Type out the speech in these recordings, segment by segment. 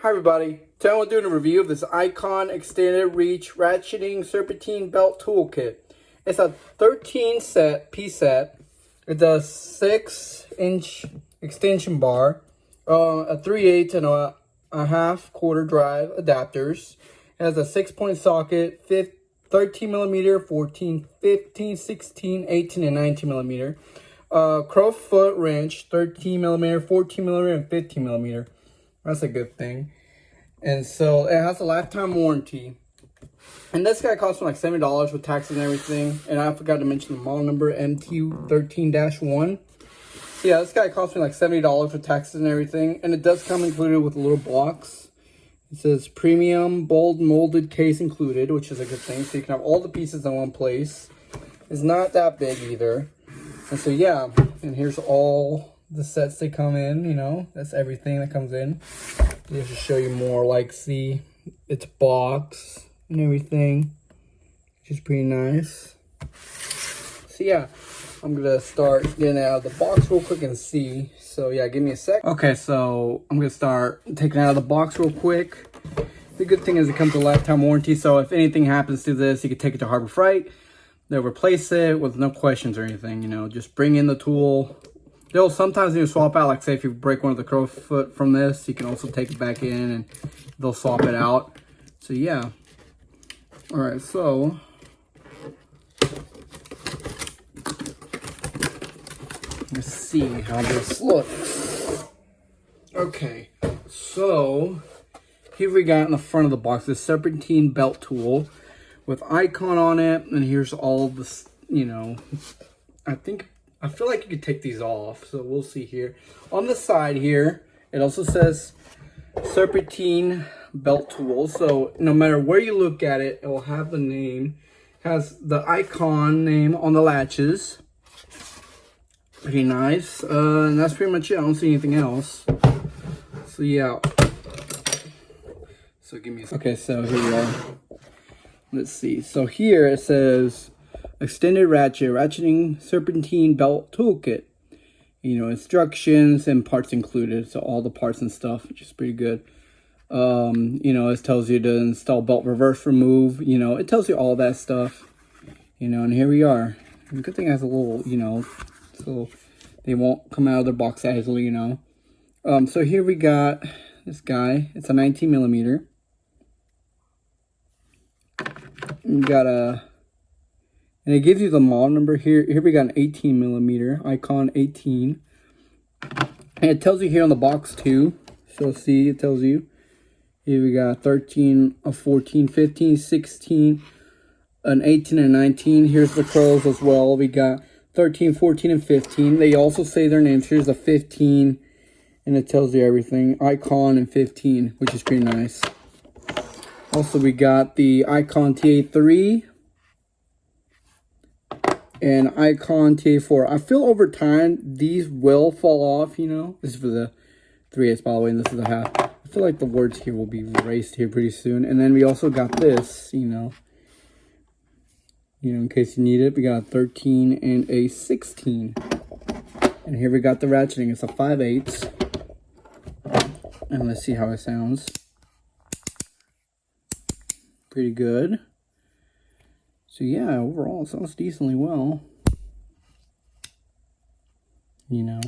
Hi everybody, today I'm doing a review of this Icon Extended Reach Ratcheting Serpentine Belt Toolkit. It's a 13-piece set. It's a 6-inch extension bar, a 3/8 and a 1/2 drive adapters. It has a 6-point socket, 13mm, 14, 15, 16, 18, and 19mm. Crowfoot wrench, 13mm, 14mm, and 15mm. That's a good thing. And so it has a lifetime warranty. And this guy cost me like $70 with taxes and everything. And I forgot to mention the model number, MQ13-1. So yeah, this guy cost me like $70 with taxes and everything. And it does come included with a little box. It says premium bold molded case included, which is a good thing. So you can have all the pieces in one place. It's not that big either. And so yeah, and here's all the sets they come in, you know, that's everything that comes in. Just to show you more, like, see its box and everything, which is pretty nice. So yeah, I'm gonna start getting it out of the box real quick and see. So yeah, give me a sec. Okay, so I'm gonna start taking it out of the box real quick. The good thing is it comes with a lifetime warranty, so if anything happens to this, you can take it to Harbor Freight. They'll replace it with no questions or anything, you know, just bring in the tool. They'll sometimes need to swap out, like say if you break one of the crowfoot from this, you can also take it back in and they'll swap it out. So yeah. All right, so let's see how this looks. Okay, so here we got in the front of the box this serpentine belt tool with Icon on it, and here's all this, you know, I feel like you could take these off, so we'll see here. On the side here, it also says serpentine belt tool. So no matter where you look at it, it will have the name. It has the Icon name on the latches. Pretty nice. And that's pretty much it. I don't see anything else. So yeah. So give me a second. Okay, so here we are. Let's see. So here it says extended ratcheting serpentine belt toolkit. You know, instructions and parts included. So all the parts and stuff, which is pretty good. You know, it tells you to install belt reverse remove. You know, it tells you all that stuff. You know, and here we are. And the good thing it has a little, you know, so they won't come out of their box as easily, you know. So here we got this guy. It's a 19mm. You got a, and it gives you the model number here. Here we got an 18mm, Icon 18. And it tells you here on the box too. So see, it tells you. Here we got 13, a 14, 15, 16, an 18, and 19. Here's the crows as well. We got 13, 14, and 15. They also say their names. Here's a 15, and it tells you everything. Icon and 15, which is pretty nice. Also, we got the Icon TA3 and Icon TA4. I feel over time, these will fall off, you know. This is for the 3/8, by the way, and this is the half. I feel like the words here will be erased here pretty soon. And then we also got this, you know, in case you need it. We got a 13 and a 16. And here we got the ratcheting. It's a 5/8. And let's see how it sounds. Pretty good. So yeah, overall it sounds decently well. You know.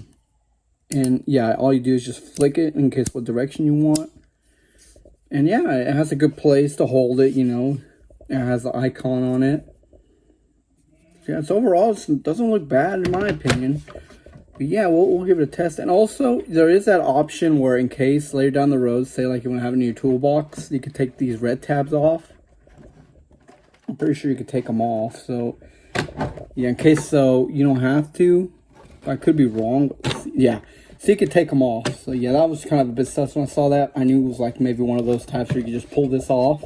And yeah, all you do is just flick it in case what direction you want. And yeah, it has a good place to hold it, you know. It has the Icon on it. So yeah, so overall it doesn't look bad in my opinion. But yeah, we'll give it a test. And also, there is that option where in case later down the road, say like you want to have it in your toolbox, you could take these red tabs off. I'm pretty sure you could take them off. So yeah, in case so you don't have to. I could be wrong. But yeah, so you could take them off. So yeah, that was kind of a bit sus when I saw that. I knew it was like maybe one of those types where you could just pull this off.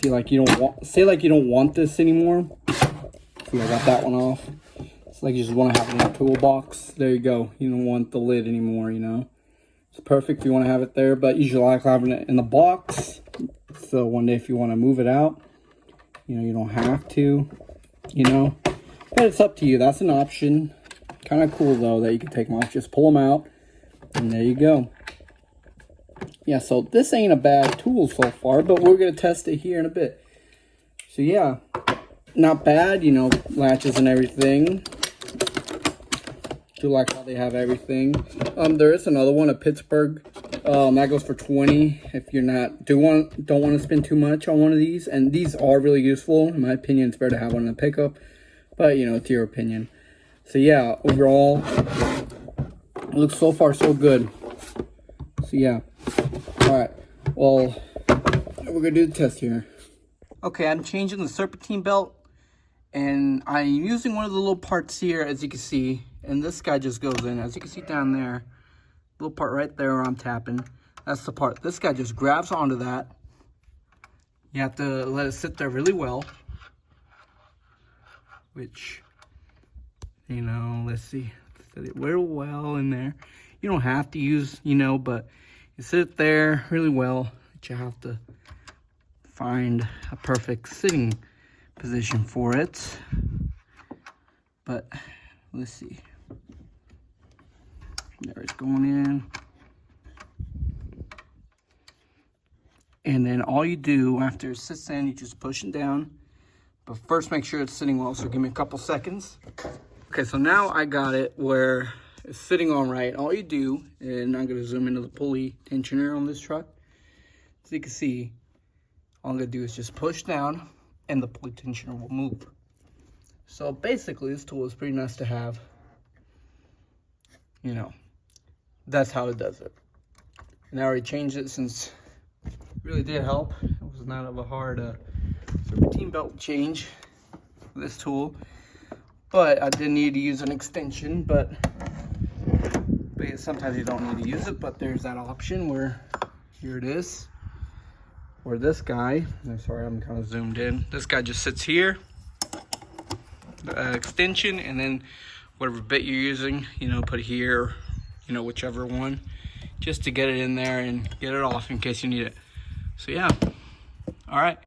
Feel like you don't want, say like you don't want this anymore. See, I got that one off. It's like you just want to have it in your toolbox. There you go. You don't want the lid anymore, you know. It's perfect if you want to have it there, but usually I like having it in the box. So one day if you want to move it out, you know, you don't have to, you know. But it's up to you. That's an option. Kind of cool though that you can take them off. Just pull them out, and there you go. Yeah, so this ain't a bad tool so far, but we're going to test it here in a bit. So yeah, not bad, you know, latches and everything. Do like how they have everything. There is another one at Pittsburgh. That goes for 20 if you're not don't want to spend too much on one of these. And these are really useful. In my opinion, it's better to have one in the pickup. But you know, it's your opinion. So yeah, overall, it looks so far so good. So yeah. Alright. Well, we're gonna do the test here. Okay, I'm changing the serpentine belt. And I'm using one of the little parts here, as you can see. And this guy just goes in. As you can see down there, little part right there where I'm tapping. That's the part. This guy just grabs onto that. You have to let it sit there really well. Which, you know, let's see. Set it real well in there. You don't have to use, you know, but you sit there really well. But you have to find a perfect sitting position for it. But let's see. There it's going in. And then all you do after it sits in, you just push it down. But first make sure it's sitting well, so give me a couple seconds. Okay, so now I got it where it's sitting on right. All you do, and I'm gonna zoom into the pulley tensioner on this truck. So you can see, all I'm gonna do is just push down and the pulley tensioner will move. So basically this tool is pretty nice to have. You know, that's how it does it. And I already changed it since it really did help. It was not of a hard serpentine belt change for this tool. But I did need to use an extension, but sometimes you don't need to use it, but there's that option where, here it is. Or this guy, sorry, I'm kind of zoomed in. This guy just sits here, the extension, and then whatever bit you're using, you know, put here, you know, whichever one, just to get it in there and get it off in case you need it. So yeah, all right.